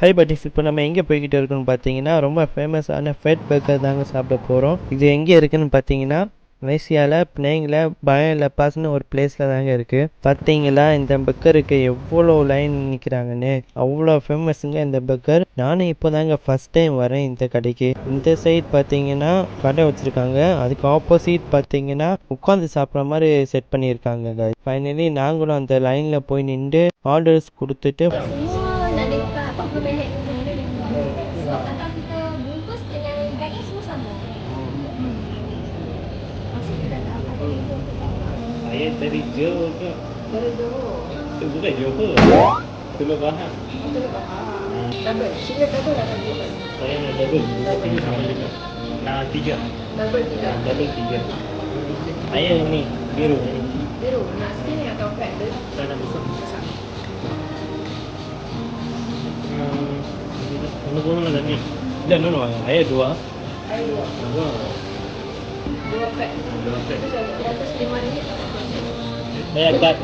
High buddies, இப்போ நம்ம எங்கே போய்கிட்டு இருக்கோம்னு பார்த்தீங்கன்னா, ரொம்ப ஃபேமஸான ஃபெட் பர்கர் தாங்க சாப்பிட போகிறோம். இது எங்கே இருக்குதுன்னு பார்த்தீங்கன்னா, மலேசியாவில் பினேங்கில் பயன் லப்பாஸ்னு ஒரு பிளேஸில் தாங்க இருக்குது. பார்த்தீங்களா இந்த பர்கருக்கு எவ்வளோ லைன் நிற்கிறாங்கன்னு. அவ்வளோ ஃபேமஸுங்க இந்த பர்கர். நானும் இப்போ தாங்க ஃபஸ்ட் டைம் வரேன் இந்த கடைக்கு. இந்த சைட் பார்த்தீங்கன்னா கடை வச்சுருக்காங்க, அதுக்கு ஆப்போசிட் பார்த்தீங்கன்னா உட்காந்து சாப்பிட்ற மாதிரி செட் பண்ணியிருக்காங்க. ஃபைனலி நாங்களும் அந்த லைனில் போய் நின்று ஆர்டர்ஸ் கொடுத்துட்டு sebab kakak kita bungkus dengan daging semua sama. Maksud kita tak ada bungkus. Saya dari Johor ke? Dari Johor. Itu bukan Johor. Teluk Bahar. Betul tak? Double. Sila double atau double? Saya nak double. Ini sama juga. Tiga. Double tiga. Double tiga. Saya ini biru. Biru. Nak skin atau fat tu? Saya nak besar. Mana ada ni? Dan no, saya dua. Ada dua. Dua. Dua fat. Dua set. Itu RM205 tak apa. Saya kat.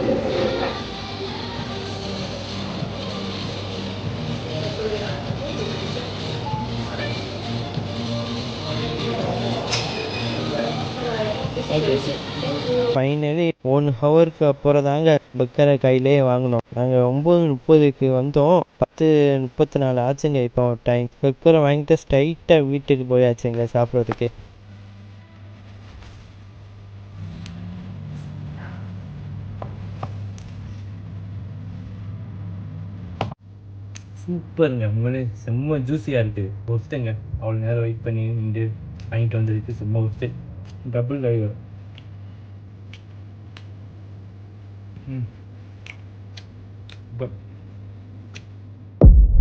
Okay. Finally 1 ஹவருக்கு அப்புறம் தாங்க பர்கரை கையிலே வாங்கினோம். நாங்கள் 9:30க்கு வந்தோம், 10:34 ஆச்சுங்க இப்போ time. பர்கரை வாங்கிட்டு ஸ்ட்ரைட்டாக வீட்டுக்கு போயாச்சுங்க சாப்பிட்றதுக்கு. சூப்பருங்க, உண்மையிலே செம்ம ஜூஸியாக இருக்குது. ஒருத்தங்க அவ்வளோ நேரம் வெயிட் பண்ணி நின்று வாங்கிட்டு வந்ததுக்கு செம்ம ஒருத்து. Double driver.